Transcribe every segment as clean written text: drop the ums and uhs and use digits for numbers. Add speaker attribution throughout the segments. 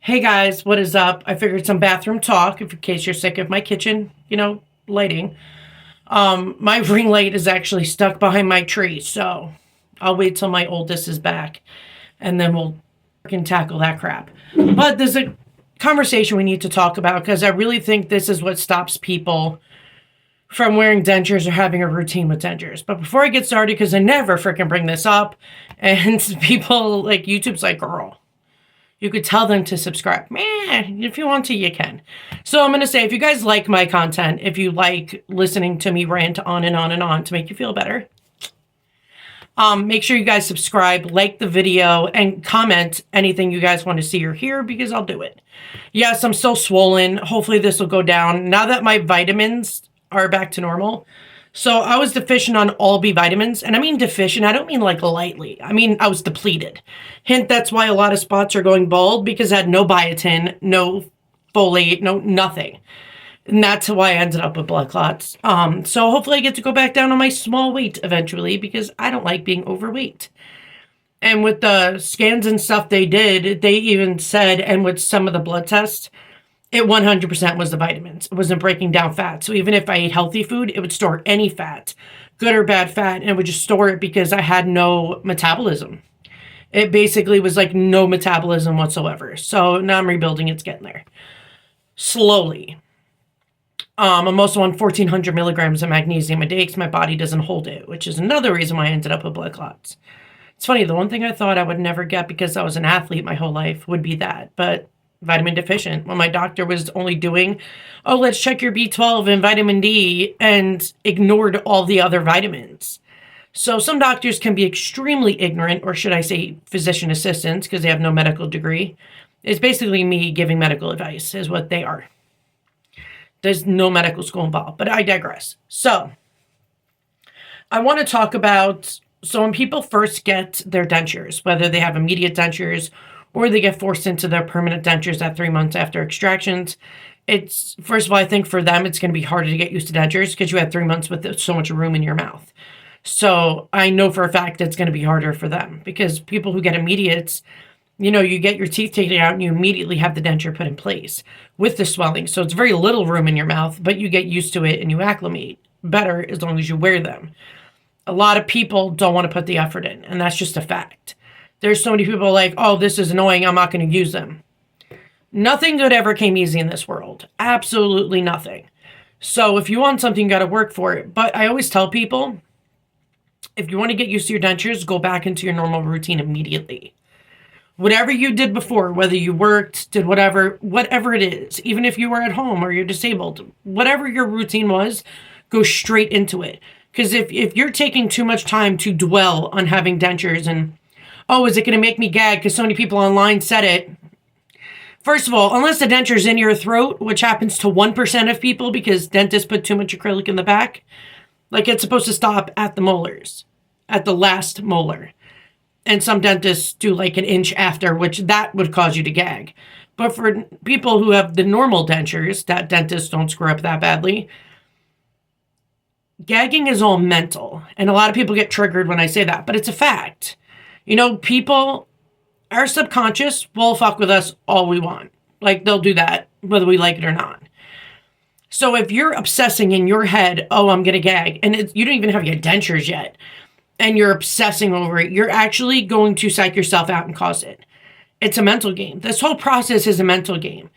Speaker 1: Hey guys, what is up? I figured some bathroom talk in case you're sick of my kitchen, lighting. My ring light is actually stuck behind my tree, so I'll wait till my oldest is back and then we'll freaking tackle that crap. But there's a conversation we need to talk about because I really think this is what stops people from wearing dentures or having a routine with dentures. But before I get started, because I never freaking bring this up, and people like YouTube's like, girl, you could tell them to subscribe. Man, if you want to, you can. So I'm going to say, if you guys like my content, if you like listening to me rant on and on and on to make you feel better, make sure you guys subscribe, like the video, and comment anything you guys want to see or hear because I'll do it. Yes, I'm still swollen. Hopefully this will go down. Now that my vitamins are back to normal. So I was deficient on all B vitamins, and I mean deficient, I don't mean like lightly. I mean I was depleted. Hint, that's why a lot of spots are going bald because I had no biotin, no folate, no nothing. And that's why I ended up with blood clots. So hopefully I get to go back down on my small weight eventually because I don't like being overweight. And with the scans and stuff they did, they even said, and with some of the blood tests, it 100% was the vitamins. It wasn't breaking down fat. So even if I ate healthy food, it would store any fat, good or bad fat, and it would just store it because I had no metabolism. It basically was like no metabolism whatsoever. So now I'm rebuilding. It's getting there. Slowly. I'm also on 1,400 milligrams of magnesium a day because my body doesn't hold it, which is another reason why I ended up with blood clots. It's funny, the one thing I thought I would never get because I was an athlete my whole life would be that, but vitamin deficient. When my doctor was only doing, oh, let's check your B12 and vitamin D and ignored all the other vitamins. So some doctors can be extremely ignorant, or should I say physician assistants, because they have no medical degree. It's basically me giving medical advice is what they are. There's no medical school involved, but I digress. So I want to talk about, so when people first get their dentures, whether they have immediate dentures or they get forced into their permanent dentures at 3 months after extractions, it's, first of all, I think for them, it's going to be harder to get used to dentures because you had 3 months with so much room in your mouth. So I know for a fact it's going to be harder for them because people who get immediates, you get your teeth taken out and you immediately have the denture put in place with the swelling. So it's very little room in your mouth, but you get used to it and you acclimate better as long as you wear them. A lot of people don't want to put the effort in, and that's just a fact. There's so many people like, oh, this is annoying, I'm not going to use them. Nothing good ever came easy in this world. Absolutely nothing. So if you want something, you got to work for it. But I always tell people, if you want to get used to your dentures, go back into your normal routine immediately. Whatever you did before, whether you worked, did whatever it is, even if you were at home or you're disabled, whatever your routine was, go straight into it. Because if you're taking too much time to dwell on having dentures and, oh, is it going to make me gag because so many people online said it? First of all, unless the denture's in your throat, which happens to 1% of people because dentists put too much acrylic in the back, like it's supposed to stop at the molars, at the last molar. And some dentists do like an inch after, which that would cause you to gag. But for people who have the normal dentures, that dentists don't screw up that badly, gagging is all mental. And a lot of people get triggered when I say that, but it's a fact. People, our subconscious will fuck with us all we want. Like they'll do that, whether we like it or not. So if you're obsessing in your head, oh, I'm going to gag, and you don't even have your dentures yet, and you're obsessing over it, you're actually going to psych yourself out and cause it. It's a mental game. This whole process is a mental game.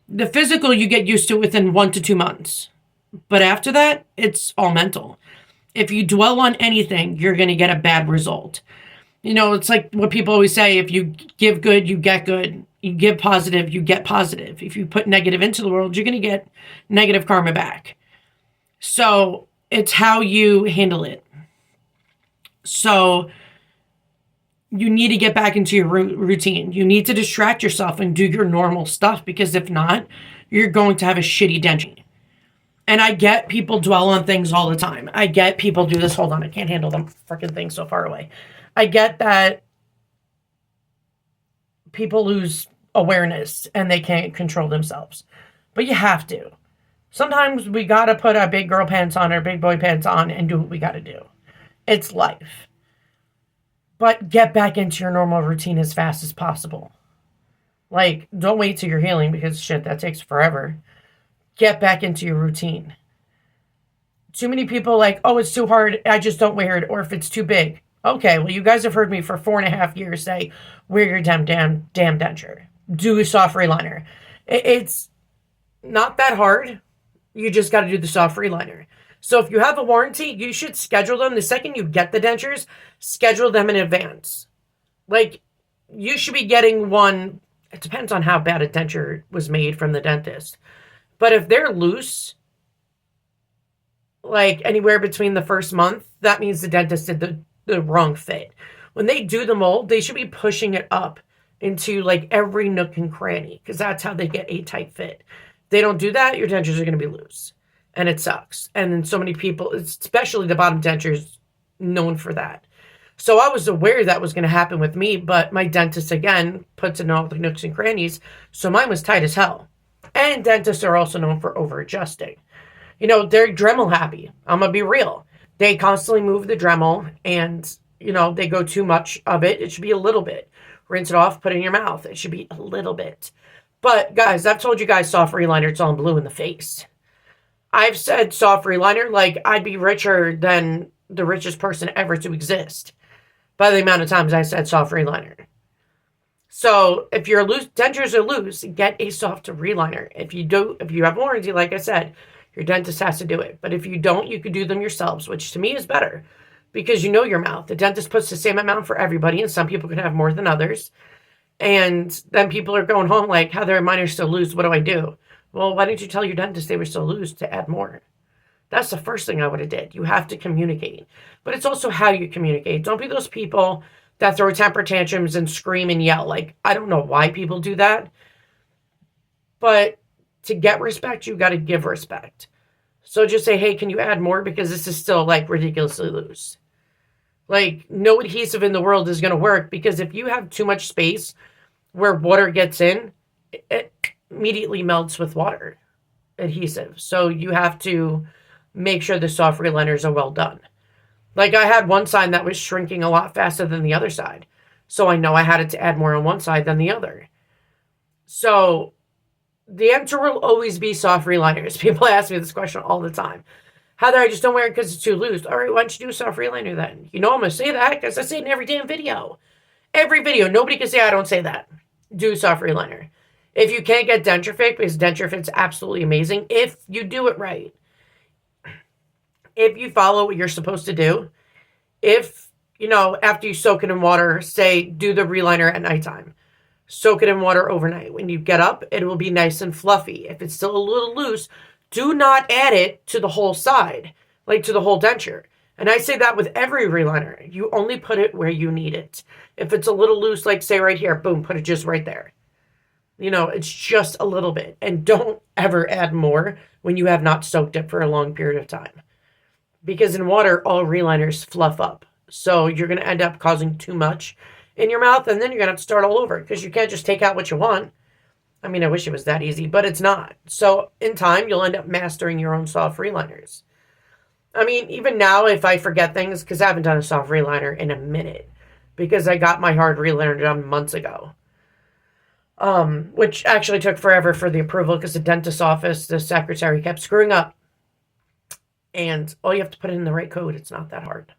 Speaker 1: The physical you get used to within 1 to 2 months. But after that, it's all mental. If you dwell on anything, you're going to get a bad result. It's like what people always say, if you give good, you get good. You give positive, you get positive. If you put negative into the world, you're going to get negative karma back. So it's how you handle it. So you need to get back into your routine. You need to distract yourself and do your normal stuff because if not, you're going to have a shitty denture. And I get people dwell on things all the time. I get people do this. Hold on, I can't handle them freaking things so far away. I get that people lose awareness and they can't control themselves. But you have to. Sometimes we got to put our big girl pants on, our big boy pants on, and do what we got to do. It's life. But get back into your normal routine as fast as possible. Like, don't wait till you're healing because shit, that takes forever. Get back into your routine. Too many people like, oh, it's too hard, I just don't wear it, or if it's too big. Okay, well, you guys have heard me for 4.5 years say, wear your damn denture. Do a soft reliner. It's not that hard. You just got to do the soft reliner. So if you have a warranty, you should schedule them. The second you get the dentures, schedule them in advance. Like, you should be getting one. It depends on how bad a denture was made from the dentist. But if they're loose, like anywhere between the first month, that means the dentist did the wrong fit. When they do the mold, they should be pushing it up into like every nook and cranny because that's how they get a tight fit. If they don't do that, your dentures are going to be loose. And it sucks. And then so many people, especially the bottom dentures, known for that. So I was aware that was going to happen with me, but my dentist, again, puts in all the nooks and crannies, so mine was tight as hell. And dentists are also known for over-adjusting. You know, they're Dremel happy. I'm going to be real. They constantly move the Dremel, and, you know, they go too much of it. It should be a little bit. Rinse it off, put it in your mouth. It should be a little bit. But, guys, I've told you guys soft reliner, it's all blue in the face. I've said soft reliner like I'd be richer than the richest person ever to exist by the amount of times I said soft reliner. So if your dentures are loose, get a soft reliner. If you have warranty, like I said, your dentist has to do it. But if you don't, you could do them yourselves, which to me is better because you know your mouth. The dentist puts the same amount for everybody, and some people can have more than others. And then people are going home like, Heather, mine are still loose. What do I do? Well, why didn't you tell your dentist they were still loose to add more? That's the first thing I would have did. You have to communicate. But it's also how you communicate. Don't be those people that throw temper tantrums and scream and yell. Like, I don't know why people do that. But to get respect, you got to give respect. So just say, hey, can you add more? Because this is still, like, ridiculously loose. Like, no adhesive in the world is going to work. Because if you have too much space where water gets in, it immediately melts with water adhesive. So you have to make sure the soft reliners are well done. Like I had one side that was shrinking a lot faster than the other side. So I know I had to add more on one side than the other. So the answer will always be soft reliners. People ask me this question all the time. Heather, I just don't wear it because it's too loose. All right, why don't you do a soft reliner then? You know I'm going to say that because I say it in every damn video. Every video. Nobody can say I don't say that. Do soft reliner. If you can't get Denture Fit, because Denture Fit's absolutely amazing, if you do it right. If you follow what you're supposed to do, if, you know, after you soak it in water, say, do the reliner at nighttime. Soak it in water overnight. When you get up, it will be nice and fluffy. If it's still a little loose, do not add it to the whole side, like to the whole denture. And I say that with every reliner. You only put it where you need it. If it's a little loose, like say right here, boom, put it just right there. You know, it's just a little bit. And don't ever add more when you have not soaked it for a long period of time. Because in water, all reliners fluff up. So you're going to end up causing too much in your mouth, and then you're going to have to start all over because you can't just take out what you want. I mean, I wish it was that easy, but it's not. So in time, you'll end up mastering your own soft reliners. I mean, even now, if I forget things, because I haven't done a soft reliner in a minute, because I got my hard reliner done months ago. Which actually took forever for the approval because the dentist's office, the secretary kept screwing up. And all you have to put in the right code. It's not that hard.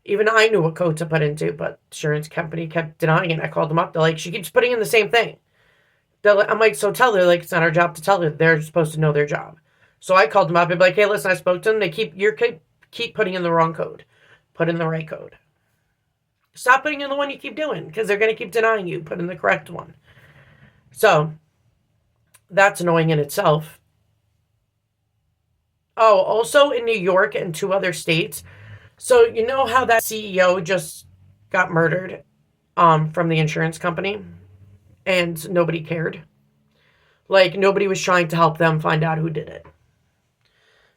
Speaker 1: Even I knew what code to put into, but the insurance company kept denying it. I called them up. They're like, she keeps putting in the same thing. I'm like, so tell her, like, it's not our job to tell her. They're supposed to know their job. So I called them up and be like, hey, listen, I spoke to them. They keep putting in the wrong code. Put in the right code. Stop putting in the one you keep doing because they're going to keep denying you. Put in the correct one. So that's annoying in itself. Oh, also in New York and 2 other states. So you know how that CEO just got murdered from the insurance company and nobody cared? Like nobody was trying to help them find out who did it.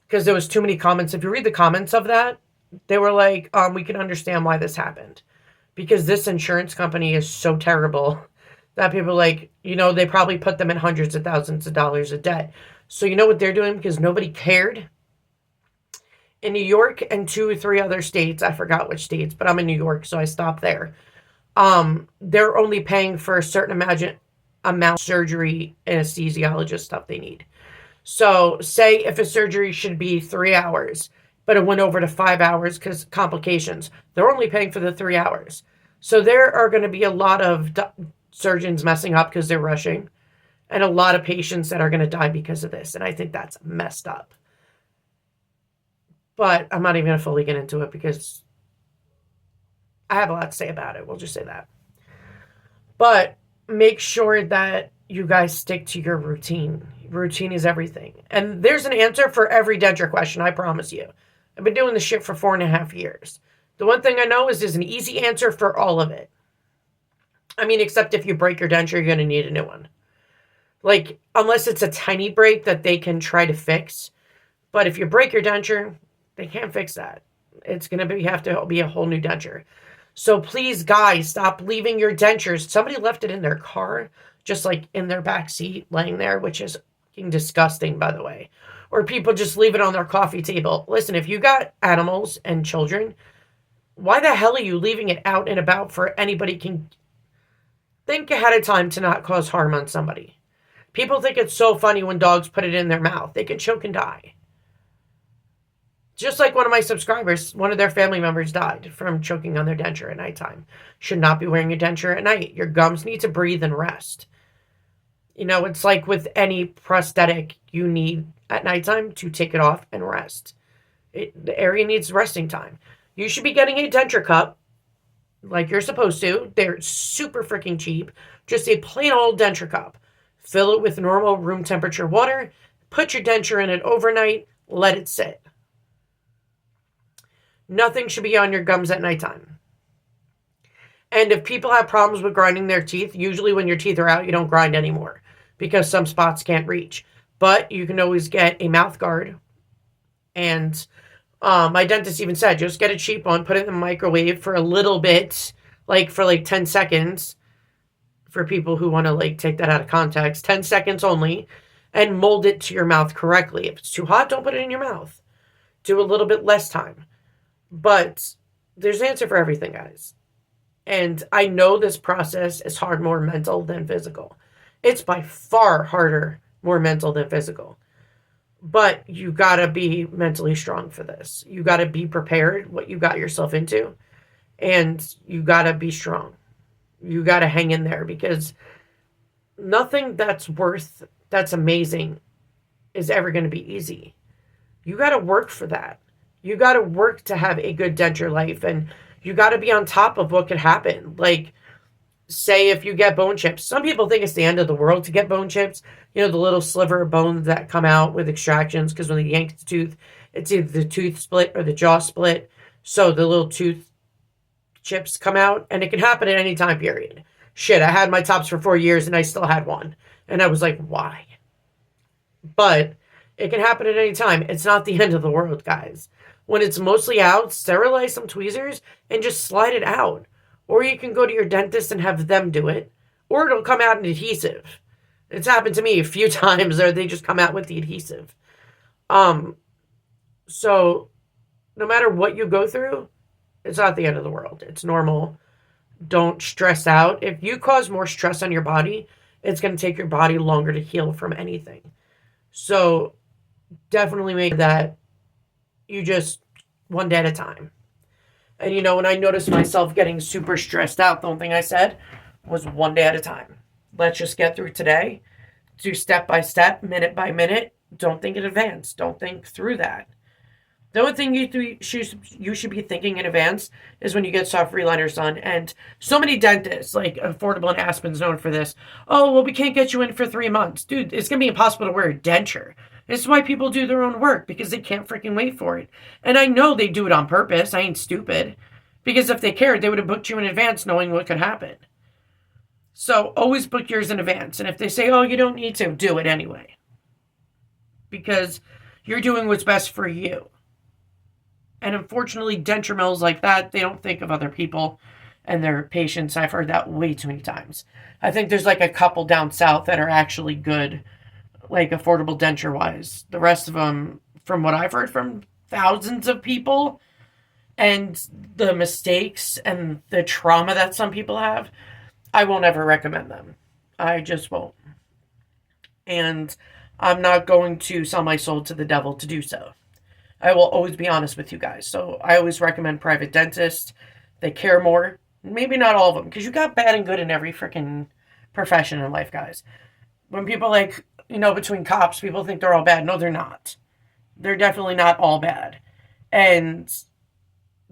Speaker 1: Because there was too many comments. If you read the comments of that, they were like, we can understand why this happened. Because this insurance company is so terrible that people like, you know, they probably put them in hundreds of thousands of dollars of debt. So you know what they're doing? Because nobody cared. In New York and 2 or 3 other states, I forgot which states, but I'm in New York, so I stopped there. They're only paying for a certain amount of surgery, anesthesiologist stuff they need. So say if a surgery should be 3 hours, but it went over to 5 hours because complications, they're only paying for the 3 hours. So there are going to be a lot of surgeons messing up because they're rushing, and a lot of patients that are going to die because of this. And I think that's messed up. But I'm not even going to fully get into it because I have a lot to say about it. We'll just say that. But make sure that you guys stick to your routine. Routine is everything. And there's an answer for every denture question, I promise you. I've been doing this shit for 4.5 years. The one thing I know is there's an easy answer for all of it. I mean, except if you break your denture, you're going to need a new one. Like, unless it's a tiny break that they can try to fix. But if you break your denture, they can't fix that. It's going to have to be a whole new denture. So please, guys, stop leaving your dentures. Somebody left it in their car, just like in their back seat, laying there, which is fucking disgusting, by the way. Or people just leave it on their coffee table. Listen, if you got animals and children, why the hell are you leaving it out and about for anybody can think ahead of time to not cause harm on somebody? People think it's so funny when dogs put it in their mouth. They could choke and die. Just like one of my subscribers, one of their family members died from choking on their denture at nighttime. Should not be wearing a denture at night. Your gums need to breathe and rest. You know, it's like with any prosthetic, you need at nighttime to take it off and rest. The area needs resting time. You should be getting a denture cup like you're supposed to. They're super freaking cheap. Just a plain old denture cup. Fill it with normal room temperature water. Put your denture in it overnight. Let it sit. Nothing should be on your gums at nighttime. And if people have problems with grinding their teeth, usually when your teeth are out, you don't grind anymore because some spots can't reach. But you can always get a mouth guard. And my dentist even said, just get a cheap one, put it in the microwave for a little bit, like for like 10 seconds. For people who want to like take that out of context, 10 seconds only, and mold it to your mouth correctly. If it's too hot, don't put it in your mouth. Do a little bit less time. But there's an answer for everything, guys. And I know this process is hard, more mental than physical. It's by far harder, more mental than physical. But you gotta be mentally strong for this. You gotta be prepared what you got yourself into. And you gotta be strong. You gotta hang in there because nothing that's amazing is ever going to be easy. You gotta work for that. You got to work to have a good denture life, and you got to be on top of what could happen. Like, say if you get bone chips. Some people think it's the end of the world to get bone chips. You know, the little sliver of bones that come out with extractions, because when they yank the tooth, it's either the tooth split or the jaw split. So the little tooth chips come out, and it can happen at any time period. Shit, I had my tops for 4 years, and I still had one. And I was like, why? But it can happen at any time. It's not the end of the world, guys. When it's mostly out, sterilize some tweezers and just slide it out. Or you can go to your dentist and have them do it. Or it'll come out in adhesive. It's happened to me a few times, or they just come out with the adhesive. So no matter what you go through, it's not the end of the world. It's normal. Don't stress out. If you cause more stress on your body, it's going to take your body longer to heal from anything. So definitely make that you just one day at a time. And you know, when I noticed myself getting super stressed out, the only thing I said was one day at a time. Let's just get through today. Do step by step, minute by minute. Don't think in advance. Don't think through that. The only thing you should be thinking in advance is when you get soft reliners done. And so many dentists, like Affordable and Aspen's known for this. Oh, well, we can't get you in for 3 months. Dude, it's going to be impossible to wear a denture. This is why people do their own work, because they can't freaking wait for it. And I know they do it on purpose. I ain't stupid. Because if they cared, they would have booked you in advance knowing what could happen. So always book yours in advance. And if they say, oh, you don't need to, do it anyway. Because you're doing what's best for you. And unfortunately, denture mills like that, they don't think of other people and their patients. I've heard that way too many times. I think there's like a couple down south that are actually good, like affordable denture-wise. The rest of them, from what I've heard from thousands of people, and the mistakes and the trauma that some people have, I won't ever recommend them. I just won't. And I'm not going to sell my soul to the devil to do so. I will always be honest with you guys. So I always recommend private dentists. They care more. Maybe not all of them, because you got bad and good in every freaking profession in life, guys. When people between cops, people think they're all bad. No, they're not. They're definitely not all bad. And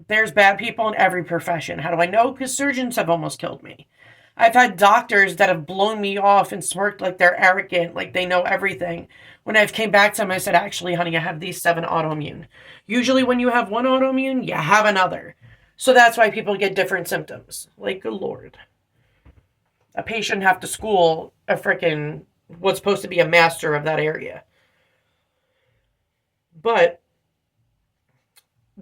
Speaker 1: there's bad people in every profession. How do I know? Because surgeons have almost killed me. I've had doctors that have blown me off and smirked like they're arrogant, like they know everything. When I've came back to them, I said, actually, honey, I have these 7 autoimmune. Usually when you have one autoimmune, you have another. So that's why people get different symptoms. Like, good Lord. A patient have to school a freaking what's supposed to be a master of that area. But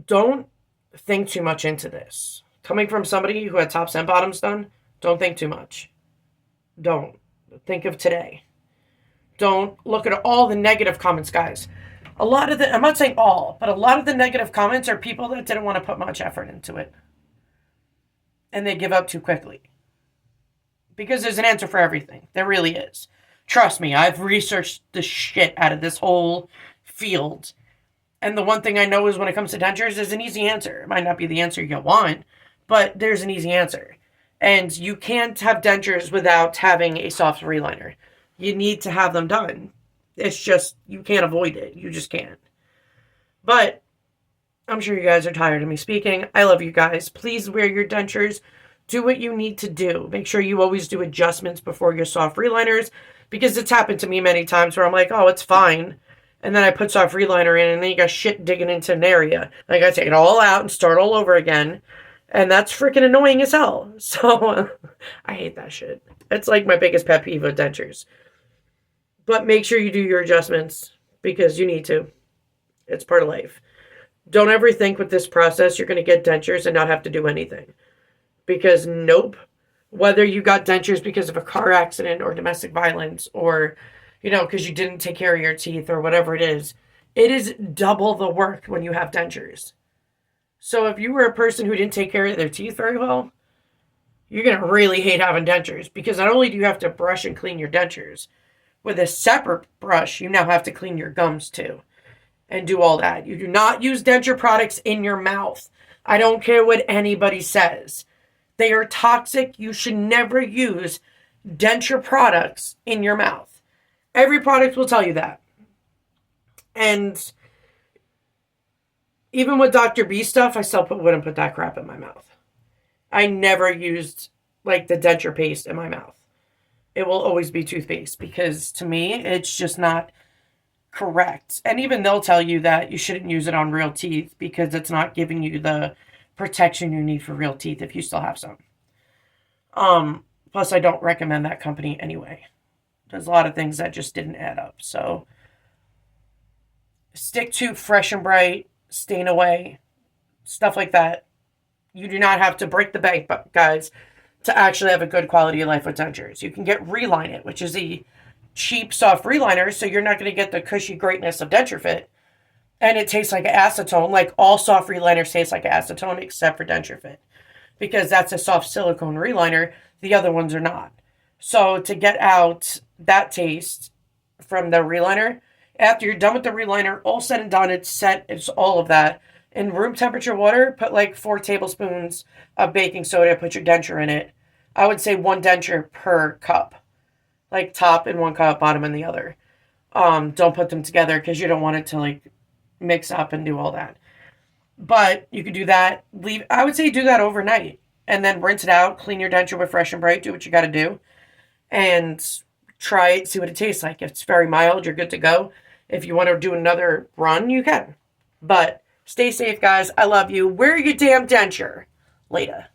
Speaker 1: don't think too much into this. Coming from somebody who had tops and bottoms done, don't think too much. Don't. Think of today. Don't look at all the negative comments, guys. I'm not saying all, but a lot of the negative comments are people that didn't want to put much effort into it. And they give up too quickly. Because there's an answer for everything. There really is. Trust me, I've researched the shit out of this whole field. And the one thing I know is when it comes to dentures, there's an easy answer. It might not be the answer you want, but there's an easy answer. And you can't have dentures without having a soft reliner. You need to have them done. It's just, you can't avoid it. You just can't. But I'm sure you guys are tired of me speaking. I love you guys. Please wear your dentures. Do what you need to do. Make sure you always do adjustments before your soft reliners, because it's happened to me many times where I'm like, oh, it's fine. And then I put soft reliner in, and then you got shit digging into an area. I got to take it all out and start all over again. And that's freaking annoying as hell. So, I hate that shit. It's like my biggest pet peeve of dentures. But make sure you do your adjustments, because you need to. It's part of life. Don't ever think with this process you're going to get dentures and not have to do anything. Because nope. Whether you got dentures because of a car accident or domestic violence, or, because you didn't take care of your teeth or whatever it is double the work when you have dentures. So if you were a person who didn't take care of their teeth very well, you're going to really hate having dentures, because not only do you have to brush and clean your dentures, with a separate brush, you now have to clean your gums too and do all that. You do not use denture products in your mouth. I don't care what anybody says. They are toxic. You should never use denture products in your mouth. Every product will tell you that. And even with Dr. B stuff, I still wouldn't put that crap in my mouth. I never used the denture paste in my mouth. It will always be toothpaste, because to me, it's just not correct. And even they'll tell you that you shouldn't use it on real teeth, because it's not giving you the protection you need for real teeth if you still have some. Plus, I don't recommend that company anyway. There's a lot of things that just didn't add up. So stick to Fresh and Bright, Stain Away, stuff like that. You do not have to break the bank, guys, to actually have a good quality of life with dentures. You can get Reline It, which is a cheap, soft reliner, so you're not going to get the cushy greatness of Denture Fit. And it tastes like acetone. Like all soft reliners taste like acetone except for Denture Fit, because that's a soft silicone reliner. The other ones are not. So to get out that taste from the reliner, after you're done with the reliner, all said and done, it's all of that. In room temperature water, put 4 tablespoons of baking soda, put your denture in it. I would say 1 denture per cup. Top in 1 cup, bottom in the other. Don't put them together, because you don't want it to mix up and do all that. But you could do that. I would say do that overnight. And then rinse it out, clean your denture with Fresh and Bright, do what you got to do. And try it, see what it tastes like. If it's very mild, you're good to go. If you want to do another run, you can. But stay safe, guys. I love you. Wear your damn denture. Later.